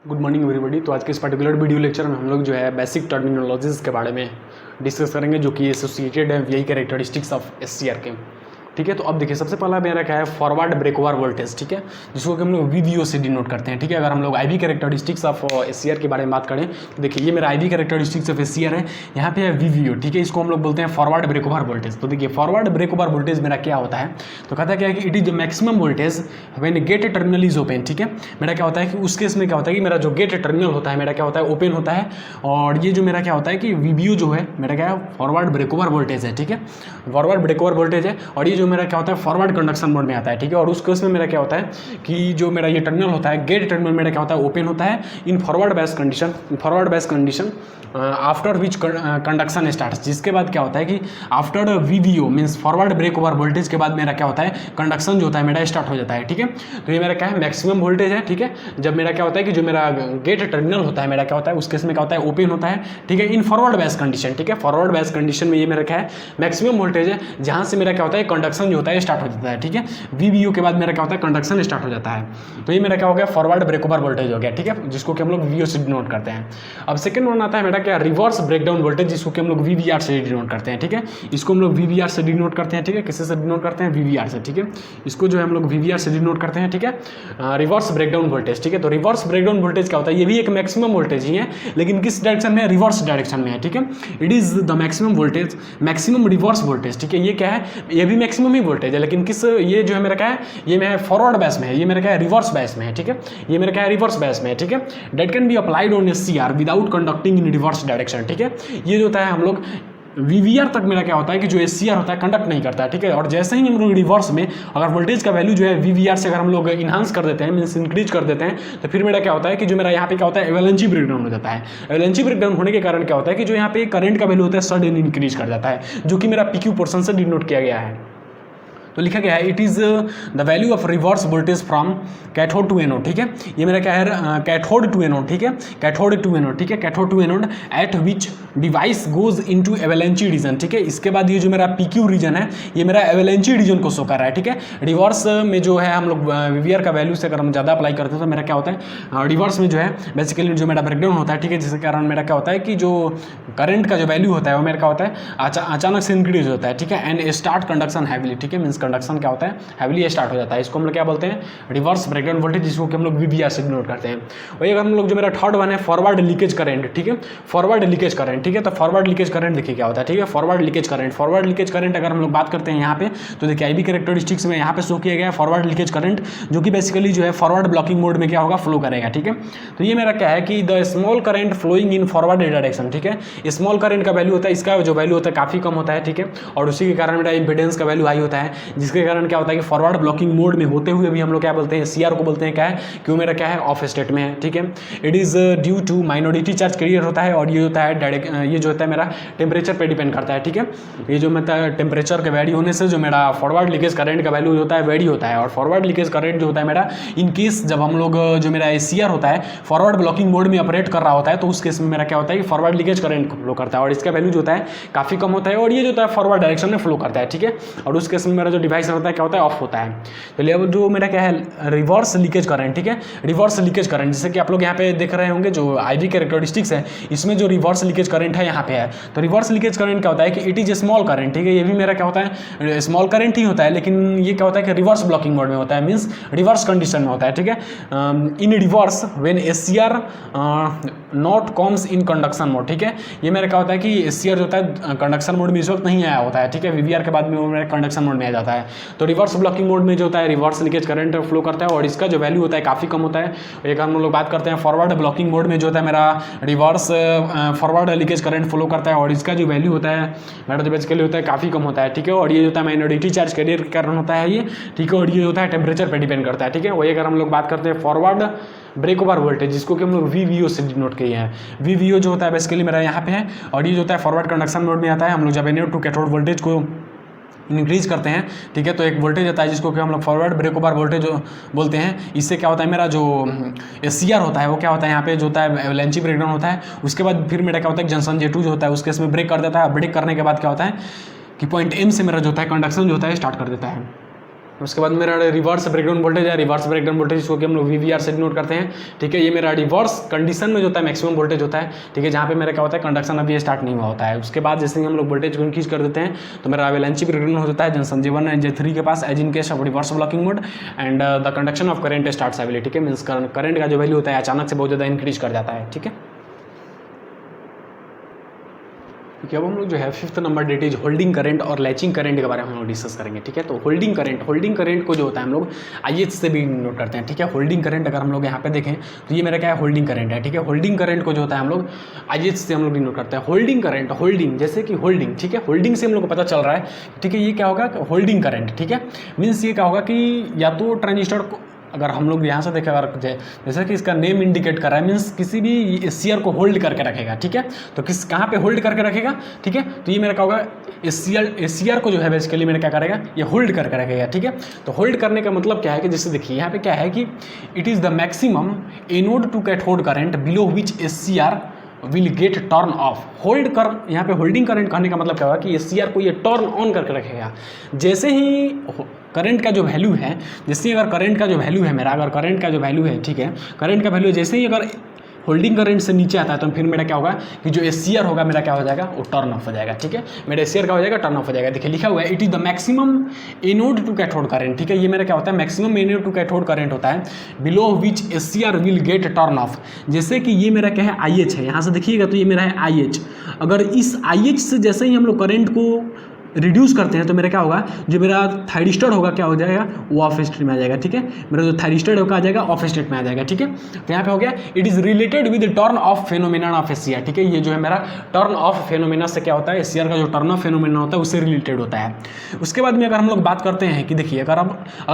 Good morning everybody. तो आज के इस पर्टिकुलर वीडियो लेक्चर में हम लोग जो है बेसिक टर्मिनोलॉजीज के बारे में डिस्कस करेंगे जो कि एसोसिएटेड है वीआई कैरेक्टरिस्टिक्स ऑफ एससीआर के। ठीक है, तो अब देखिए सबसे पहला मेरा क्या है फॉरवर्ड ब्रेकओवर वोल्टेज। ठीक है, जिसको कि हम लोग वीवीओ से डिनोट करते हैं। ठीक है, अगर हम लोग आईवी कैरेक्टरिस्टिक्स ऑफ एससीआर के बारे में बात करें तो देखिए ये मेरा आईवी कैरेक्टरिस्टिक्स ऑफ एससीआर है, यहाँ पे है वीवीओ। ठीक है, इसको हम लोग बोलते हैं फॉरवर्ड ब्रेकओवर वोल्टेज। तो देखिए फॉरवर्ड ब्रेकओवर वोल्टेज मेरा क्या होता है, तो कहता है क्या है कि it is the maximum voltage when gate terminal is open. ठीक है, मेरा क्या होता है कि उस केस में क्या होता है कि मेरा जो गेट टर्मिनल होता है मेरा क्या होता है ओपन होता है, और ये जो मेरा क्या होता है कि वीवीओ जो है मेरा क्या है फॉरवर्ड ब्रेकओवर वोल्टेज है। ठीक है, फॉरवर्ड ब्रेकओवर वोल्टेज है, और ये जो मेरा क्या होता है फॉरवर्ड कंडक्शन मोड में आता है। ठीक है, और उस केस में मेरा क्या होता है कि जो मेरा ये टर्मिनल होता है गेट टर्मिनल मेरा क्या होता है ओपन होता है in forward bias condition after which conduction start. जिसके बाद क्या होता है कि after VBO means forward break over voltage के बाद मेरा क्या होता है कंडक्शन जो होता है मेरा स्टार्ट हो जाता है। ठीक है, तो ये मेरा क्या है मैक्सिमम वोल्टेज है। ठीक है, जब मेरा क्या होता है कि जो मेरा गेट टर्मिनल होता है मेरा क्या होता है उस केस में क्या होता है ओपन होता है। ठीक है, इन फॉरवर्ड बायस कंडीशन। ठीक है, फॉरवर्ड बायस कंडीशन में ये मेरा क्या है मैक्सिमम वोल्टेज है, जहाँ से मेरा क्या होता है कंडक्शन जो होता है स्टार्ट हो जाता है। ठीक है, वीवीओ के बाद मेरा क्या होता है कंडक्शन स्टार्ट हो जाता है। तो ये मेरा क्या हो गया फॉरवर्ड ब्रेक ओवर वोल्टेज हो गया। ठीक है, जिसको कि हम लोग वीवीओ से डिनोट करते हैं। अब सेकंड वन आता है मेरा क्या रिवर्स ब्रेकडाउन वोल्टेज, जिसको कि हम लोग वीवीआर से डिनोट करते हैं। ठीक है, इसको हम लोग वीवीआर से डिनोट करते हैं। ठीक है, किससे डिनोट करते हैं वीवीआर से। ठीक है, इसको जो है हम लोग वीवीआर से डिनोट करते हैं। ठीक है, रिवर्स ब्रेकडाउन वोल्टेज। ठीक है, तो रिवर्स ब्रेकडाउन वोल्टेज क्या होता है, ये भी एक मैक्सिमम वोल्टेज ही है, लेकिन किस डायरेक्शन में है रिवर्स डायरेक्शन में है। ठीक है, it is the maximum voltage maximum reverse voltage. ठीक है, ये क्या है ये भी मैक्सिमम ही वोल्टेज है, लेकिन किस ये जो है मेरा क्या है ये मेरा फॉरवर्ड बैस में है, ये मेरा क्या है रिवर्स बैस में है। ठीक है, ये मेरा क्या है रिवर्स बैस में है। ठीक है, date can be applied on SCR without conducting in reverse direction. ठीक है, ये जो होता है हम लोग वीवीआर तक मेरा क्या होता है कि जो एससीआर होता है कंडक्ट नहीं करता है। ठीक है, और जैसे ही हम लोग रिवर्स में अगर वोल्टेज का वैल्यू जो है वीवीआर से अगर हम लोग इन्हांस कर देते हैं मीन्स इंक्रीज कर देते हैं, तो फिर मेरा क्या होता है कि जो मेरा यहाँ पे क्या होता है एवलेंसी ब्रेकडाउन हो जाता है। एवलेंसी ब्रेकडाउन होने के कारण क्या होता है कि जो यहाँ पे करंट का वैल्यू होता है सडन इंक्रीज कर जाता है, जो कि मेरा पीक्यू पोर्शन से डिनोट किया गया है। तो लिखा गया है it is the value of reverse voltage from cathode to anode. ठीक है, ये मेरा क्या है कैथोड टू एनोड। ठीक है, कैथोड टू एनोड। ठीक है, cathode to anode at which device goes into avalanche region. ठीक है, इसके बाद ये जो मेरा पीक्यू रीजन है ये मेरा एवलेंसी रीजन को शो कर रहा है। ठीक है, रिवर्स में जो है हम लोग वीवीआर का वैल्यू से अगर हम ज़्यादा अप्लाई करते हैं तो मेरा क्या होता है रिवर्स में जो है बेसिकली जो मेरा ब्रेकडाउन होता है। ठीक है, जिसके कारण मेरा क्या होता है कि जो करंट का जो वैल्यू होता है वो मेरा क्या होता है अचानक से इंक्रीज होता है। ठीक है, एंड स्टार्ट कंडक्शन हैविली। ठीक है, मीन्स कंडक्शन क्या होता है हैविली स्टार्ट हो जाता है। इसको हम लोग क्या बोलते हैं रिवर्स ब्रेकडाउन वोल्टेज, जिसको कि हम लोग वीवीआर से डिनोट करते हैं। वही अगर हम लोग जो मेरा थर्ड वन है फॉरवर्ड लीकेज करंट। ठीक है, फॉरवर्ड लीकेज करंट। ठीक है, तो फॉरवर्ड लीकेज करंट देखिए क्या होता है। ठीक है, फॉरवर्ड लीकेज करंट अगर हम लोग बात करते हैं यहाँ पे तो देखिए आईवी कैरेक्टरिस्टिक्स में यहाँ पे शो किया गया है फॉरवर्ड लीकेज करंट, जो कि बेसिकली जो है फॉरवर्ड ब्लॉकिंग मोड में क्या होगा फ्लो करेगा। ठीक है, तो ये मेरा क्या है कि the small current flowing in forward direction. ठीक है, स्मॉल करंट का वैल्यू होता है इसका जो वैल्यू होता है काफी कम होता है। ठीक है, और उसी के कारण मेरा इंपेडेंस का वैल्यू हाई होता है, जिसके कारण क्या होता है कि फॉरवर्ड ब्लॉकिंग मोड में होते हुए भी हम लोग क्या बोलते हैं सीआर को बोलते हैं क्या है क्यों मेरा क्या है ऑफ स्टेट में है। ठीक है, it is due to minority charge carrier होता है, और ये होता है डायरेक्ट ये जो होता है मेरा टेम्परेचर पे डिपेंड करता है। ठीक है, ये जो मतलब टेम्परेचर के वेरी होने से जो मेरा फॉरवर्ड लीकेज करंट का वैल्यू होता है वेरी होता है, और फॉरवर्ड लीकेज करंट जो होता है मेरा इन केस जब हम लोग जो मेरा सीआर होता है फॉरवर्ड ब्लॉकिंग मोड में ऑपरेट कर रहा होता है तो उस केस में मेरा क्या होता है कि फॉरवर्ड लीकेज करंट फ्लो करता है, और इसका वैल्यू जो होता है काफी कम होता है, और ये जो होता है फॉरवर्ड डायरेक्शन में फ्लो करता है। ठीक है, और उस केस में मेरा जो डिवाइस होता है क्या होता है ऑफ होता है। तो लेवल जो मेरा क्या है रिवर्स लीकेज करंट। ठीक है, रिवर्स लीकेज करंट जैसे कि आप लोग यहाँ पे देख रहे होंगे जो आईवी कैरेक्टरिस्टिक्स है इसमें जो रिवर्स लीकेज करंट है यहाँ पे है, तो रिवर्स लीकेज करंट क्या होता है कि इट इज स्मॉल करंट। ठीक है, ये भी मेरा क्या होता है स्मॉल करंट ही होता है, लेकिन ये क्या होता है कि रिवर्स ब्लॉकिंग मोड में होता है, मीन्स रिवर्स कंडीशन में होता है। ठीक है, in reverse when SCR not comes in conduction mode. ठीक है, ये मेरा क्या होता है कि एससीआर जो होता है कंडक्शन मोड में इस वक्त नहीं आया होता है। ठीक है, वीवीआर के बाद में वो मेरा कंडक्शन मोड में आ जाता है, तो रिवर्स ब्लॉकिंग मोड में जो होता है रिवर्स लीकेज करंट फ्लो करता है, और इसका जो वैल्यू होता है काफ़ी कम होता है। एक हम लोग बात करते हैं फॉरवर्ड ब्लॉकिंग मोड में जो होता है मेरा reverse forward leakage current flow करता है, और इसका जो वैल्यू होता है मेरा जो बेसिकली होता है काफ़ी कम होता है। ठीक है, और ये होता है माइनॉरिटी चार्ज कैरियर के कारण होता है ये। ठीक है, और ये होता है टेम्परेचर पे डिपेंड करता है। ठीक है, वही अगर हम लोग बात करते हैं फॉरवर्ड ब्रेक ओवर वोल्टेज, जिसको कि हम लोग वीवीओ से डिनोट किए हैं। वीवीओ जो होता है बेसिकली मेरा यहाँ पे है, और ये जो होता है फॉरवर्ड कंडक्शन मोड में आता है। हम लोग जब एनोड टू कैथोड वोल्टेज को इंक्रीज करते हैं, ठीक है, तो एक वोल्टेज आता है जिसको कि हम लोग फॉरवर्ड ब्रेक ओवर वोल्टेज बोलते हैं। इससे क्या होता है मेरा जो सीआर होता है वो क्या होता है यहाँ पे जो होता है एवलेंसी ब्रेकडाउन होता है। उसके बाद फिर मेरा क्या होता है जंक्शन J2 जो होता है उसके इसमें ब्रेक कर देता है। ब्रेक करने के बाद क्या होता है कि पॉइंट एम से मेरा जो होता है कंडक्शन जो होता है स्टार्ट कर देता है। उसके बाद मेरा रिवर्स ब्रेकडाउन वोल्टेज है, रिवर्स ब्रेकडाउन वोल्टेज इसको कि हम लोग VBR से डिनोट करते हैं, ठीक है। ये मेरा रिवर्स कंडीशन में जो होता है मैक्सिमम वोल्टेज होता है, ठीक है, जहाँ पे मेरा क्या होता है कंडक्शन अभी स्टार्ट नहीं हुआ होता है। उसके बाद जैसे ही हम लोग वोल्टेज को इंक्रीज कर देते हैं तो मेरा अवेलेंची ब्रेकडाउन हो जाता है जंक्शन J1 एंड J3 के पास, as in case of reverse blocking mode and the conduction of current starts heavily, ठीक है। मीन्स करंट का जो वैल्यू होता है अचानक से बहुत ज़्यादा इंक्रीज कर जाता है, ठीक है। ठीक है, अब हम लोग जो है 5th number that is holding current और लैचिंग करंट के बारे में हम लोग डिस्कस करेंगे, ठीक है। तो होल्डिंग करंट को जो होता है हम लोग IH से भी नोट करते हैं, ठीक है। होल्डिंग करंट अगर हम लोग यहाँ पे देखें तो ये मेरा क्या है होल्डिंग करंट है, ठीक है। होल्डिंग करंट को जो होता है हम लोग IH से हम लोग डिनोट करते हैं। होल्डिंग करंट, होल्डिंग जैसे कि होल्डिंग, ठीक है, होल्डिंग से हम लोग को पता चल रहा है, ठीक है, ये क्या होगा होल्डिंग करंट, ठीक है। मीन्स ये क्या होगा कि या तो ट्रांजिस्टर को अगर हम लोग यहाँ से देखें, अगर जैसे कि इसका नेम इंडिकेट कर रहा है, मीन्स किसी भी SCR को होल्ड करके रखेगा, ठीक है। तो किस कहाँ पे होल्ड करके रखेगा, ठीक है। तो ये मेरा क्या होगा SCR को जो है बेसिकली मेरा क्या करेगा, ये होल्ड करके रखेगा, ठीक है। तो होल्ड करने का मतलब क्या है कि जैसे देखिए यहाँ पे क्या है कि it is the maximum anode to cathode current below which SCR will gate turn off. Hold कर, यहाँ पे होल्डिंग करंट कहने का मतलब क्या होगा कि SCR को ये टर्न ऑन करके रखेगा। जैसे ही करंट का जो वैल्यू है, जैसे अगर करंट का जो वैल्यू है मेरा, अगर करंट का जो वैल्यू है, ठीक है, करंट का वैल्यू जैसे ही अगर होल्डिंग करंट से नीचे आता है तो फिर मेरा क्या होगा कि जो SCR होगा मेरा क्या हो जाएगा, वो टर्न ऑफ हो जाएगा, ठीक है। मेरा SCR का हो जाएगा टर्न ऑफ हो जाएगा। देखिए लिखा हुआ है it is the maximum anode to cathode current, ठीक है। ये मेरा क्या होता है maximum anode to cathode current होता है below which SCR will gate turn off. जैसे कि ये मेरा क्या है IH है, यहाँ से देखिएगा तो ये मेरा है IH। अगर इस IH से जैसे ही हम लोग करंट को रिड्यूस करते हैं तो मेरा क्या होगा, जो मेरा थायरिस्टर होगा क्या हो जाएगा, वो ऑफ स्टेट में आ जाएगा, ठीक है। मेरा जो थायरिस्टर होगा आ जाएगा ऑफ स्टेट में आ जाएगा, ठीक है। तो यहाँ पे हो गया it is related with turn off phenomena of SCR, ठीक है। ये जो है मेरा टर्न ऑफ फेनोमेना से क्या होता है, SCR का जो टर्न ऑफ फेनोमेना होता है उससे रिलेटेड होता है। उसके बाद में अगर हम लोग बात करते हैं कि देखिए अगर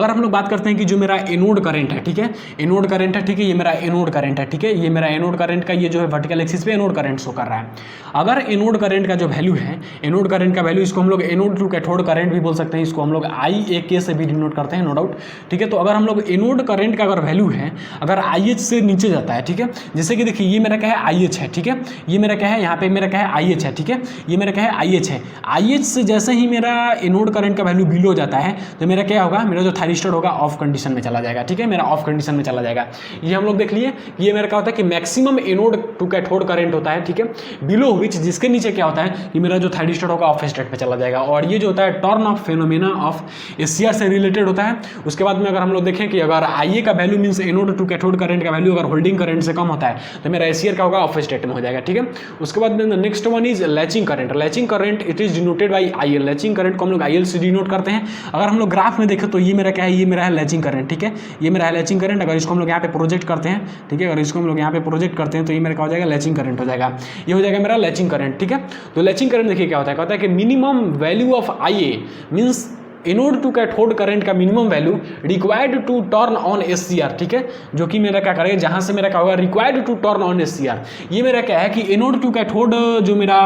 हम लोग बात करते हैं कि जो मेरा एनोड करंट है, ठीक है, एनोड करंट है, ठीक है, ये मेरा एनोड करंट है, ठीक है, ये मेरा एनोड करंट का ये जो है वर्टिकल एक्सिस पे एनोड करंट शो कर रहा है। अगर एनोड करंट का जो वैल्यू है, एनोड करंट का वैल्यू इसको हम लोग एनोड टू कैथोड करंट भी बोल सकते हैं, इसको हम लोग IAK से भी डिनोट करते हैं, नो डाउट, ठीक है। तो अगर हम लोग एनोड करंट का अगर वैल्यू है अगर IH से नीचे जाता है, ठीक है, जैसे कि देखिए ये मेरा क्या है IH है, ठीक है, ये मेरा क्या है यहाँ पे मेरा क्या है IH है, ठीक है, ये मेरा क्या है IH है। IH से जैसे ही मेरा एनोड करंट का वैल्यू बिलो जाता है तो मेरा क्या होगा, मेरा जो थायरिस्टर होगा ऑफ कंडीशन में चला जाएगा, ठीक है, मेरा ऑफ कंडीशन में चला जाएगा। ये हम लोग देख लिए, ये मेरा क्या होता है कि maximum anode to cathode current होता है, ठीक है, बिलो विच जिसके नीचे क्या होता है कि मेरा जो थायरिस्टर होगा ऑफ स्टेट पे चला जाएगा। और ये जो होता है turn off phenomena of SCR से रिलेटेड होता है। उसके बाद में अगर हम लोग देखें कि अगर IA का value means anode to cathode current का वैल्यू अगर होल्डिंग करंट से कम होता है तो मेरा SCR का होगा ऑफ स्टेट में हो जाएगा, ठीक है। उसके बाद में next one is latching current. Latching current it is denoted by IL। Latching current को हम लोग IL से डिनोट करते हैं। अगर हम लोग ग्राफ में देखें तो ये मेरा क्या है, ये मेरा है लैचिंग करंट, ठीक है, ये मेरा है लैचिंग करंट। अगर इसको हम लोग यहाँ पे प्रोजेक्ट करते हैं, ठीक है, अगर इसको हम लोग यहाँ पे प्रोजेक्ट करते हैं तो ये मेरा क्या हो जाएगा, लैचिंग करंट हो जाएगा, ये हो जाएगा मेरा लैचिंग करंट, ठीक है। तो लैचिंग करंट देखिए क्या होता है, कहता है कि minimum value of IA means anode to cathode current का minimum value required to turn on SCR, ठीक है, जो कि मेरा क्या करेगा, जहां से मेरा क्या होगा required to turn on SCR। ये मेरा क्या है कि एनोड टू कैथोड जो मेरा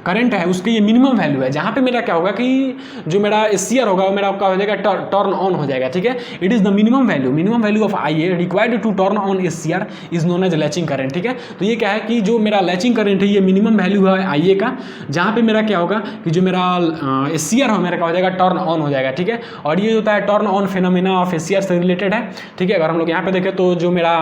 करंट है उसके ये मिनिमम वैल्यू है, जहां पे मेरा क्या होगा कि जो मेरा SCR होगा वो मेरा क्या हो जाएगा, टर्न ऑन हो जाएगा, ठीक है। It is the minimum value of IA required to turn on SCR is known as latching current, ठीक है। तो ये क्या है कि जो मेरा लैचिंग करंट है ये मिनिमम वैल्यू है IA का, जहां पे मेरा क्या होगा कि जो मेरा SCR हो मेरा क्या हो जाएगा, टर्न ऑन हो जाएगा, ठीक है। और ये होता है turn on phenomena of SCR से रिलेटेड है, ठीक है। अगर हम लोग यहाँ पे देखें तो जो मेरा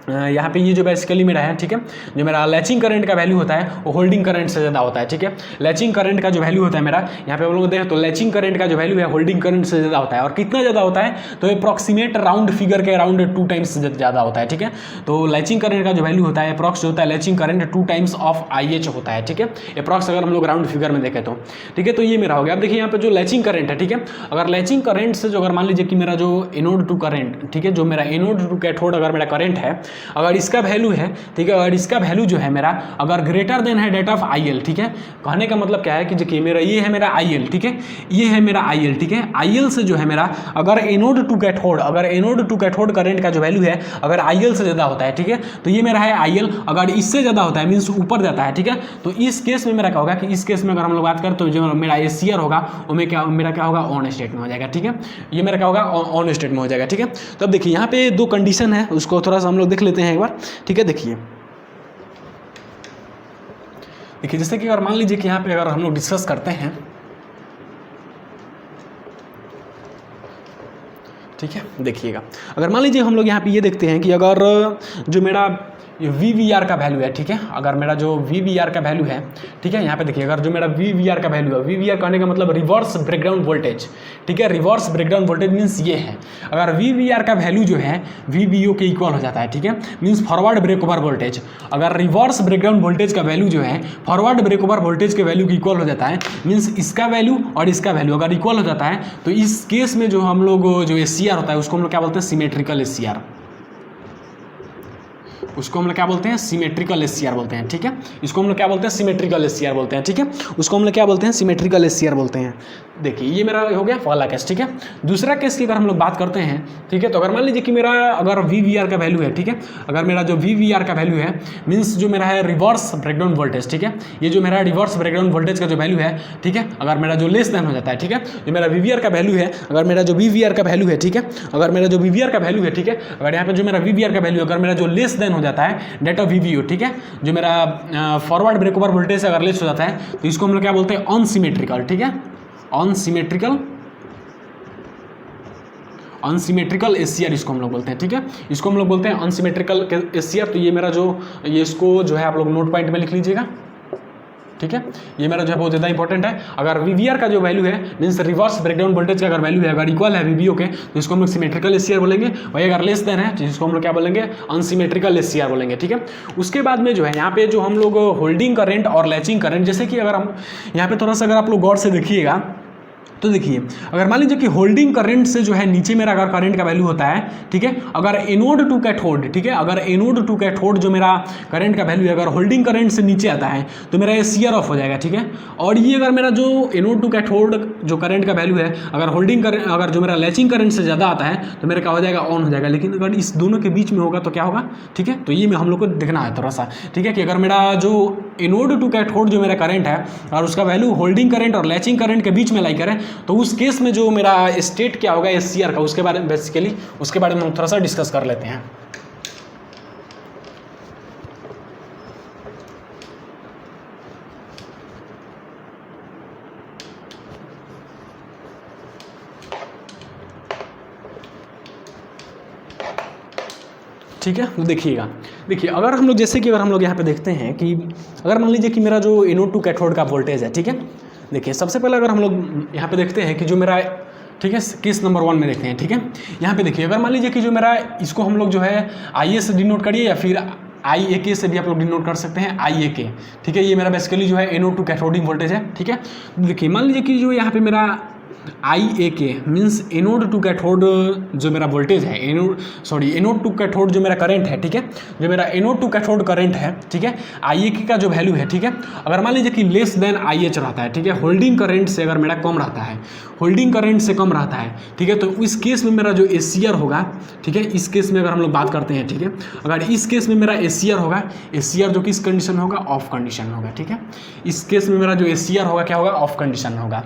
यहाँ पे ये जो बेसिकली मेरा है, ठीक है, जो मेरा लैचिंग करंट का वैल्यू होता है वो होल्डिंग करंट से ज़्यादा होता है, ठीक है। लैचिंग करंट का जो वैल्यू होता है मेरा यहाँ पे हम लोग देखें तो लैचिंग करंट का जो वैल्यू है होल्डिंग करंट से ज़्यादा होता है। और कितना ज़्यादा होता है तो अप्रॉक्सीमेट राउंड फिगर के अराउंड 2 टाइम्स से ज़्यादा होता है, ठीक है। तो लैचिंग करंट का जो वैल्यू होता है अप्रॉक्स जो होता है latching current 2 times of IH होता है, ठीक है, अप्रॉक्स अगर हम लोग राउंड फिगर में देखें तो, ठीक है। तो ये मेरा हो गया। अब देखिए यहाँ पे जो लैचिंग करंट है, ठीक है, अगर लैचिंग करंट से जो अगर मान लीजिए कि मेरा जो एनोड टू करंट, ठीक है, जो मेरा एनोड टू कैथोड अगर मेरा करंट है अगर इसका वैल्यू है, ठीक है, और इसका वैल्यू जो है मेरा अगर ग्रेटर देन है डेट ऑफ IL, ठीक है। कहने का मतलब क्या है कि देखिए मेरा ये है मेरा IL, ठीक है, ये है मेरा IL, ठीक है। IL से जो है मेरा अगर एनोड टू कैथोड करंट का जो वैल्यू है अगर IL से ज़्यादा होता है, ठीक है, तो ये मेरा है IL। अगर इससे ज़्यादा होता है मीन्स ऊपर जाता है, ठीक है, तो इस केस में मेरा क्या होगा कि इस केस में अगर हम लोग बात करें तो जो मेरा SCR होगा वो मेरा क्या होगा, ऑन स्टेट में हो जाएगा, ठीक है। ये मेरा क्या होगा, ऑन स्टेट में हो जाएगा, ठीक है। तो अब देखिए यहाँ पे 2 कंडीशन है, उसको थोड़ा सा हम लोग देख लेते हैं एक बार, ठीक है। देखिए जैसे कि अगर मान लीजिए कि यहाँ पे अगर हम लोग डिस्कस करते हैं ठीक है, देखिएगा अगर मान लीजिए हम लोग यहाँ पे ये देखते हैं कि अगर जो मेरा VVR का वैल्यू है, ठीक है, अगर मेरा जो VVR का वैल्यू है, ठीक है, यहाँ पे देखिए अगर जो मेरा VVR का वैल्यू है, VVR कहने का मतलब रिवर्स ब्रेकडाउन वोल्टेज, ठीक है, रिवर्स ब्रेकडाउन वोल्टेज मीन्स ये है, अगर VVR का वैल्यू जो है VBO के इक्वल हो जाता है, ठीक है, means forward break over voltage, अगर रिवर्स ब्रेकडाउन वोल्टेज का वैल्यू जो है फॉरवर्ड ब्रेक ओवर वोल्टेज के वैल्यू के इक्वल हो जाता है, मीन्स इसका वैल्यू और इसका वैल्यू अगर इक्वल हो जाता है, तो इस केस में जो हम लोग जो SCR होता है उसको हम लोग क्या बोलते हैं, सिमेट्रिकल SCR, उसको हम लोग क्या बोलते हैं, सिमेट्रिकल SCR बोलते हैं, ठीक है, इसको हम लोग क्या बोलते हैं, सिमेट्रिकल SCR बोलते हैं, ठीक है, उसको हम लोग क्या बोलते हैं, सिमेट्रिकल SCR बोलते हैं। देखिए ये मेरा हो गया पहला केस, ठीक है। दूसरा केस की अगर हम लोग बात करते हैं, ठीक है, तो अगर मान लीजिए कि मेरा अगर VVR का वैल्यू है, ठीक है, अगर मेरा जो VVR का वैल्यू है मीन्स जो मेरा है रिवर्स ब्रेकडाउन वोल्टेज, ठीक है, ये जो मेरा रिवर्स ब्रेकडाउन वोल्टेज का जो वैल्यू है, ठीक है, अगर मेरा जो लेस देन हो जाता है, ठीक है, जो मेरा VVR का वैल्यू है, अगर मेरा जो VVR का वैल्यू है, ठीक है, अगर मेरा जो VVR का वैल्यू है, ठीक है, अगर यहाँ पे जो मेरा VVR का वैल्यू अगर मेरा जो लेस देन हो जाता है डेट ऑफ VBO, ठीक है, जो मेरा फॉरवर्ड ब्रेक ओवर वोल्टेज से अगर लेस हो जाता है तो इसको हम लोग क्या बोलते हैं, अनसिमेट्रिकल, ठीक है, अनसिमेट्रिकल SCR इसको हम लोग बोलते हैं, ठीक है, इसको हम लोग बोलते हैं अनसिमेट्रिकल SCR। तो ये मेरा जो ये इसको जो है आप लोग नोट पॉइंट में लिख लीजिएगा, ठीक है, ये मेरा जो है बहुत ज़्यादा इंपॉर्टेंट है। अगर VVR का जो वैल्यू है मीन्स रिवर्स ब्रेकडाउन वोल्टेज का अगर वैल्यू है अगर इक्वल है VBO के तो इसको हम लोग सिमेट्रिकल SCR बोलेंगे, वही अगर लेस देन है तो इसको हम लोग क्या बोलेंगे, अनसिमेट्रिकल SCR बोलेंगे, ठीक है। उसके बाद में जो है यहाँ पे जो हम लोग होल्डिंग करंट और लैचिंग करंट, जैसे कि अगर हम यहाँ पे थोड़ा सा अगर आप लोग गौर से देखिएगा तो देखिए अगर मान लीजिए कि होल्डिंग करंट से जो है नीचे मेरा अगर करंट का वैल्यू होता है, ठीक है, अगर एनोड टू कैथोड, ठीक है, अगर एनोड टू कैथोड जो मेरा करंट का वैल्यू है अगर होल्डिंग करंट से नीचे आता है तो मेरा SCR ऑफ हो जाएगा, ठीक है। और ये अगर मेरा जो एनोड टू कैथोड जो करंट का वैल्यू है अगर होल्डिंग करंट अगर जो मेरा लैचिंग करंट से ज़्यादा आता है तो मेरा क्या हो जाएगा, ऑन हो जाएगा। लेकिन अगर इस दोनों के बीच में होगा तो क्या होगा, ठीक है, तो ये हम लोग को देखना है थोड़ा सा, ठीक है, कि अगर मेरा जो एनोड टू कैथोड जो मेरा करंट है और उसका वैल्यू होल्डिंग करंट और लैचिंग करंट के बीच में लाई करें तो उस केस में जो मेरा स्टेट क्या होगा SCR का, उसके बारे में बेसिकली उसके बारे में हम थोड़ा सा डिस्कस कर लेते हैं। ठीक है, तो देखिएगा, देखिए अगर हम लोग जैसे कि अगर हम लोग यहाँ पे देखते हैं कि अगर मान लीजिए कि मेरा जो एनोड टू कैथोड का वोल्टेज है, ठीक है, देखिए सबसे पहले अगर हम लोग यहाँ पे देखते हैं कि जो मेरा, ठीक है, केस नंबर 1 में देखते हैं, ठीक है, यहाँ पे देखिए अगर मान लीजिए कि जो मेरा इसको हम लोग जो है IA से डिनोट करिए या फिर IAK से भी आप लोग डिनोट कर सकते हैं, IAK, ठीक है, ये मेरा बेसिकली जो है एनोड टू कैथोडिंग वोल्टेज है, ठीक है। देखिए मान लीजिए कि जो यहाँ पे मेरा IAK means anode to cathode जो मेरा वोल्टेज है, एनोड टू कैथोड जो मेरा करंट है, ठीक है, जो मेरा एनोड टू कैथोड करंट है, ठीक है, IAK का जो वैल्यू है, ठीक है, अगर मान लीजिए कि लेस देन IH रहता है, ठीक है, होल्डिंग करंट से अगर मेरा कम रहता है, होल्डिंग करंट से कम रहता है, ठीक है, तो इस केस में मेरा जो SCR होगा, ठीक है, इस केस में अगर हम लोग बात करते हैं, ठीक है, अगर इस केस में मेरा SCR होगा, SCR जो किस कंडीशन होगा, ऑफ कंडीशन होगा, ठीक है, इस केस में मेरा जो SCR होगा क्या होगा, ऑफ कंडीशन होगा,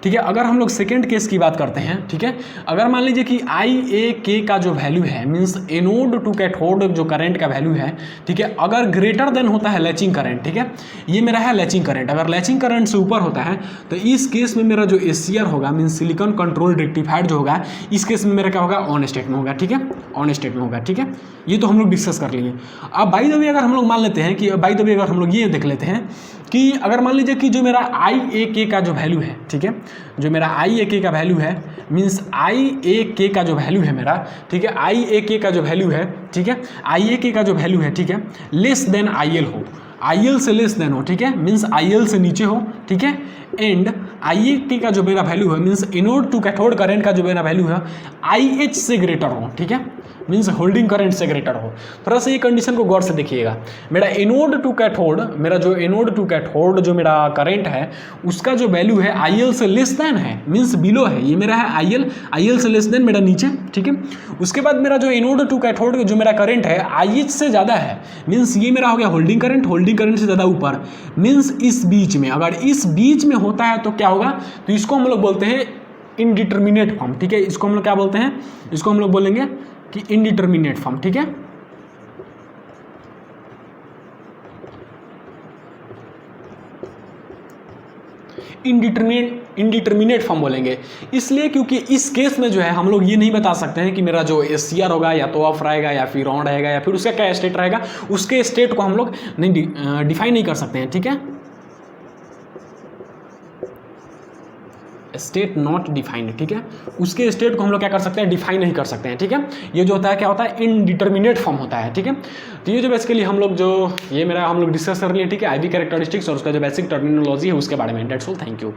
ठीक है। अगर हम लोग सेकेंड केस की बात करते हैं, ठीक है, अगर मान लीजिए कि IAK का जो वैल्यू है मीन्स एनोड टू कैथोड जो करंट का वैल्यू है, ठीक है, अगर ग्रेटर देन होता है लैचिंग करंट, ठीक है, ये मेरा है लैचिंग करंट, अगर लैचिंग करंट से ऊपर होता है तो इस केस में मेरा जो SCR होगा मीन्स सिलिकॉन कंट्रोल रेक्टिफाइड जो होगा, इस केस में मेरा क्या होगा, ऑन स्टेट में होगा, ठीक है, ऑन स्टेट में होगा, ठीक है। ये तो हम लोग डिस्कस कर लिए। अब बाय द वे अगर हम लोग मान लेते हैं कि बाय द वे अगर हम लोग ये देख लेते हैं कि अगर मान लीजिए कि जो मेरा IAK का जो वैल्यू है, ठीक है, जो मेरा IAK का वैल्यू है मीन्स IAK का जो वैल्यू है मेरा, ठीक है, IAK का जो वैल्यू है, ठीक है, IAK का जो वैल्यू है, ठीक है, लेस देन IL हो, IL से लेस देन हो, ठीक है, मीन्स IL से नीचे हो, ठीक है, एंड IAK का जो मेरा वैल्यू है means anode to cathode current का जो मेरा वैल्यू है IH से ग्रेटर हो, ठीक है, मीन्स होल्डिंग करंट से ग्रेटर हो। थोड़ा सा ये कंडीशन को गौर से देखिएगा, मेरा एनोड टू कैथोड, मेरा जो एनोड टू कैथोड जो मेरा करंट है उसका जो वैल्यू है IL से लेस देन है, मीन्स बिलो है, ये मेरा है IL से लेस देन मेरा नीचे, ठीक है। उसके बाद मेरा जो एनोड टू कैथोड जो मेरा करंट है IH से ज़्यादा है, मीन्स ये मेरा हो गया होल्डिंग करंट से ज़्यादा ऊपर, मीन्स इस बीच में, अगर इस बीच में होता है तो क्या होगा, तो इसको हम लोग बोलते हैं इनडिटर्मिनेट फॉर्म, ठीक है, इसको हम लोग क्या बोलते हैं, इसको हम लोग बोलेंगे कि इनडिटर्मिनेट फॉर्म, ठीक है। इनडिटर्मिनेट फॉर्म बोलेंगे। इसलिए क्योंकि इस केस में जो है हम लोग ये नहीं बता सकते हैं कि मेरा जो SCR होगा या तो ऑफ रहेगा या फिर ऑन रहेगा या फिर उसका क्या स्टेट रहेगा, उसके स्टेट को हम लोग नहीं डिफाइन नहीं कर सकते हैं। ठीक है, स्टेट नॉट डिफाइंड। ठीक है, उसके स्टेट को हम लोग क्या कर सकते हैं, डिफाइन नहीं कर सकते हैं। ठीक है, ये जो होता है क्या होता है, इनडिटर्मिनेट फॉर्म होता है। ठीक है, तो ये जो बेसिकली हम लोग जो ये मेरा हम लोग डिस्कस कर लिए। ठीक है, IV कैरेक्टरिस्टिक्स और उसका जो बेसिक टर्मिनोलॉजी है उसके बारे में। That's all, thank you.